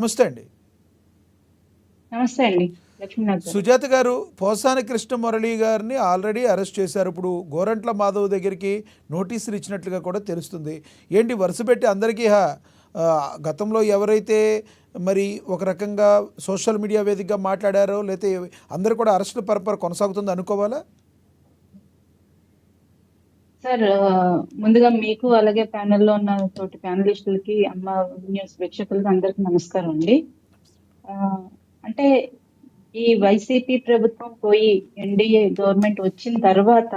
నమస్తే అండి. నమస్తే అండి. లక్ష్మీనాథ్ గారు. సుజాత గారు, పోసాని కృష్ణ మురళి గారిని ఆల్రెడీ అరెస్ట్ చేశారు. ఇప్పుడు గోరంట్ల మాధవ్ దగ్గరికి నోటీసులు ఇచ్చినట్లుగా కూడా తెలుస్తుంది. ఏంటి వరుసపెట్టి అందరికీ గతంలో ఎవరైతే మరి ఒక రకంగా సోషల్ మీడియా వేదికగా మాట్లాడారో లేతే అందరూ కూడా అరెస్టుల పరపర కొనసాగుతుంది అనుకోవాలా? సార్ ముందుగా మీకు అలాగే ప్యానెల్‌లో ఉన్న తోటి ప్యానలిస్టులకి, అమ్మ న్యూస్ వీక్షకులకి అందరికి నమస్కారం అండి. అంటే ఈ వైసీపీ ప్రభుత్వం పోయి ఎన్డీఏ గవర్నమెంట్ వచ్చిన తర్వాత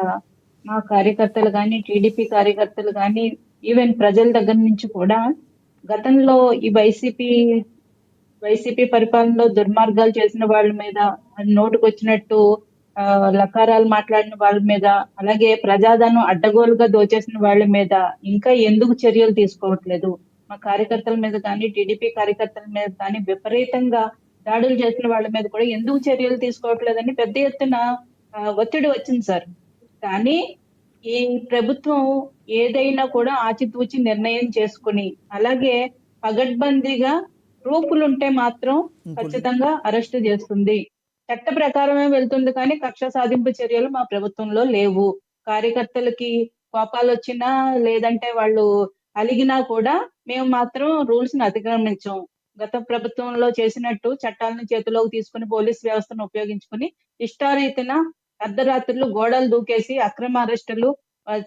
మా కార్యకర్తలు గాని, టీడీపీ కార్యకర్తలు గాని, ఈవెన్ ప్రజల దగ్గర నుంచి కూడా గతంలో ఈ వైసీపీ పరిపాలనలో దుర్మార్గాలు చేసిన వాళ్ళ మీద, నోటికొచ్చినట్టు లకారాలు మాట్లాడిన వాళ్ళ మీద, అలాగే ప్రజాధనం అడ్డగోలుగా దోచేసిన వాళ్ళ మీద ఇంకా ఎందుకు చర్యలు తీసుకోవట్లేదు? మా కార్యకర్తల మీద కానీ, టీడీపీ కార్యకర్తల మీద కానీ విపరీతంగా దాడులు చేసిన వాళ్ళ మీద కూడా ఎందుకు చర్యలు తీసుకోవట్లేదని పెద్ద ఎత్తున ఒత్తిడి వచ్చింది సార్. కానీ ఈ ప్రభుత్వం ఏదైనా కూడా ఆచితూచి నిర్ణయం చేసుకుని, అలాగే పగడ్బందీగా ప్రూఫ్‌లుంటే మాత్రం ఖచ్చితంగా అరెస్ట్ చేస్తుంది. చట్ట ప్రకారమే వెళ్తుంది కానీ కక్ష సాధింపు చర్యలు మా ప్రభుత్వంలో లేవు. కార్యకర్తలకి కోపాలొచ్చినా లేదంటే వాళ్ళు అలిగినా కూడా మేము మాత్రం రూల్స్‌ని అతిక్రమించం. గత ప్రభుత్వంలో చేసినట్టు చట్టాలను చేతిలోకి తీసుకొని పోలీస్ వ్యవస్థను ఉపయోగించుకొని ఇష్టారీతిన అర్ధరాత్రులు గోడలు దూకేసి అక్రమ అరెస్టులు,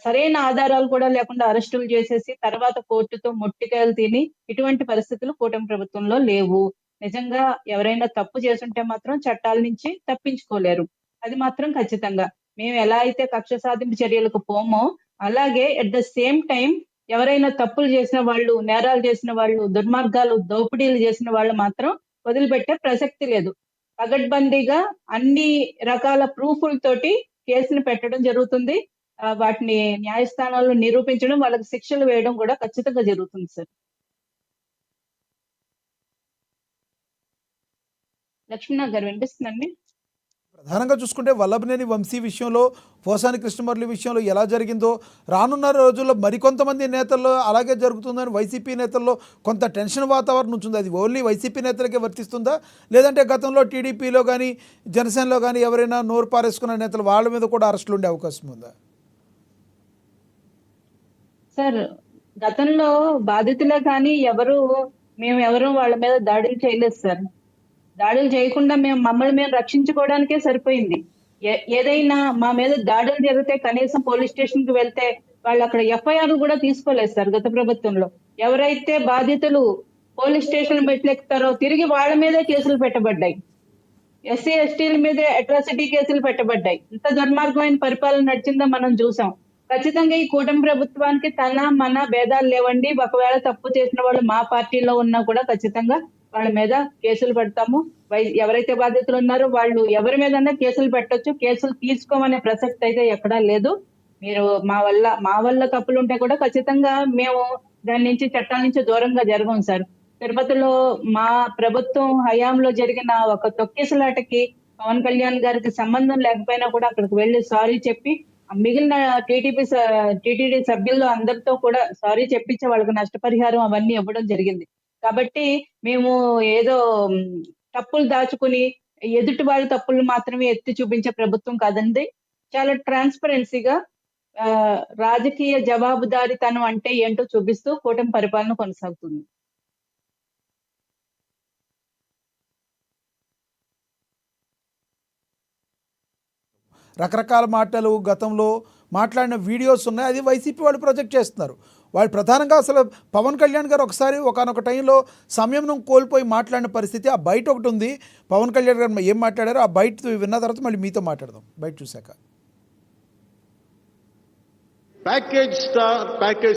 సరైన ఆధారాలు కూడా లేకుండా అరెస్టులు చేసేసి తర్వాత కోర్టుతో మొట్టికాయలు తిని ఇటువంటి పరిస్థితులు కూటమి ప్రభుత్వంలో లేవు. నిజంగా ఎవరైనా తప్పు చేసుంటే మాత్రం చట్టాల నుంచి తప్పించుకోలేరు. అది మాత్రం ఖచ్చితంగా. మేము ఎలా అయితే కక్ష సాధింపు చర్యలకు పోమో, అలాగే అట్ ద సేమ్ టైమ్ ఎవరైనా తప్పులు చేసిన వాళ్ళు, నేరాలు చేసిన వాళ్ళు, దుర్మార్గాలు, దోపిడీలు చేసిన వాళ్ళు మాత్రం వదిలిపెట్టే ప్రసక్తి లేదు. పగడ్బందీగా అన్ని రకాల ప్రూఫ్‌లతోటి కేసుని పెట్టడం జరుగుతుంది. వాటిని న్యాయస్థానాల్లో నిరూపించడం, వాళ్ళకి శిక్షలు వేయడం కూడా ఖచ్చితంగా జరుగుతుంది సార్. లక్ష్మీనాథ్ గారు వినిపిస్తుందండి? ప్రధానంగా చూసుకుంటే వల్లభనేని వంశీ విషయంలో, పోసాని కృష్ణమురళి విషయంలో ఎలా జరిగిందో, రానున్న రోజుల్లో మరికొంతమంది నేతల్లో అలాగే జరుగుతుందని వైసీపీ నేతల్లో కొంత టెన్షన్ వాతావరణం ఉంటుంది. అది ఓన్లీ వైసీపీ నేతలకే వర్తిస్తుందా? లేదంటే గతంలో టీడీపీలో కానీ, జనసేనలో కానీ ఎవరైనా నోరు పారేసుకున్న నేతలు వాళ్ళ మీద కూడా అరెస్టులు ఉండే అవకాశం ఉందా? సార్ గతంలో బాధితులే కానీ మేమెవరు వాళ్ళ మీద దాడులు చేయలేదు సార్. దాడులు చేయకుండా మమ్మల్ని మేము రక్షించుకోవడానికే సరిపోయింది. ఏదైనా మా మీద దాడులు జరిగితే కనీసం పోలీస్ స్టేషన్‌కి వెళ్తే వాళ్ళక్కడ ఎఫ్ఐఆర్ కూడా తీసుకోలేదు సార్ గత ప్రభుత్వంలో. ఎవరైతే బాధితులు పోలీస్ స్టేషన్ మెట్లెక్కుతారో తిరిగి వాళ్ళ మీదే కేసులు పెట్టబడ్డాయి. ఎస్సీ, ఎస్టీల మీదే అట్రాసిటీ కేసులు పెట్టబడ్డాయి. ఇంత దుర్మార్గమైన పరిపాలన నడిచిందో మనం చూసాం. ఖచ్చితంగా ఈ కూటమి ప్రభుత్వానికి మన భేదాలు లేవండి. ఒకవేళ తప్పు చేసిన వాళ్ళు మా పార్టీలో ఉన్నా కూడా ఖచ్చితంగా వాళ్ళ మీద కేసులు పెడతాము. ఎవరైతే బాధితులు ఉన్నారో వాళ్ళు ఎవరి మీదన్నా కేసులు పెట్టొచ్చు. కేసులు తీసుకోమనే ప్రసక్తి అయితే ఎక్కడా లేదు. మీరు మా వల్ల తప్పులుంటే కూడా ఖచ్చితంగా మేము దాని నుంచి చట్టాల నుంచి దూరంగా జరగం సార్. తిరుపతిలో మా ప్రభుత్వం హయాంలో జరిగిన ఒక తొక్కిసలాటకి పవన్ కళ్యాణ్ గారికి సంబంధం లేకపోయినా కూడా అక్కడికి వెళ్లి సారీ చెప్పి మిగిలిన టీటీడీ సభ్యుల్లో అందరితో కూడా సారీ చెప్పించి వాళ్ళకి నష్టపరిహారం అవన్నీ ఇవ్వడం జరిగింది. కాబట్టి మేము ఏదో తప్పులు దాచుకుని ఎదుటి వాళ్ళ తప్పులు మాత్రమే ఎత్తి చూపించే ప్రభుత్వం కాదండి. చాలా ట్రాన్స్పరెన్సీగా రాజకీయ జవాబుదారీతనం అంటే ఏంటో చూపిస్తూ కూటమి పరిపాలన కొనసాగుతుంది. రకరకాల మాటలు గతంలో మాట్లాడిన వీడియోస్ ఉన్నాయి. అది వైసీపీ వాళ్ళు ప్రొజెక్ట్ చేస్తున్నారు. వాళ్ళు ప్రధానంగా అసలు పవన్ కళ్యాణ్ గారు ఒకసారి ఒకానొక టైంలో సంయమనం కోల్పోయి మాట్లాడిన పరిస్థితి, ఆ బయట ఒకటి ఉంది. పవన్ కళ్యాణ్ గారు ఏం మాట్లాడారో ఆ బయట విన్న తర్వాత మళ్ళీ మీతో మాట్లాడదాం బయట చూశాక. ప్యాకేజ్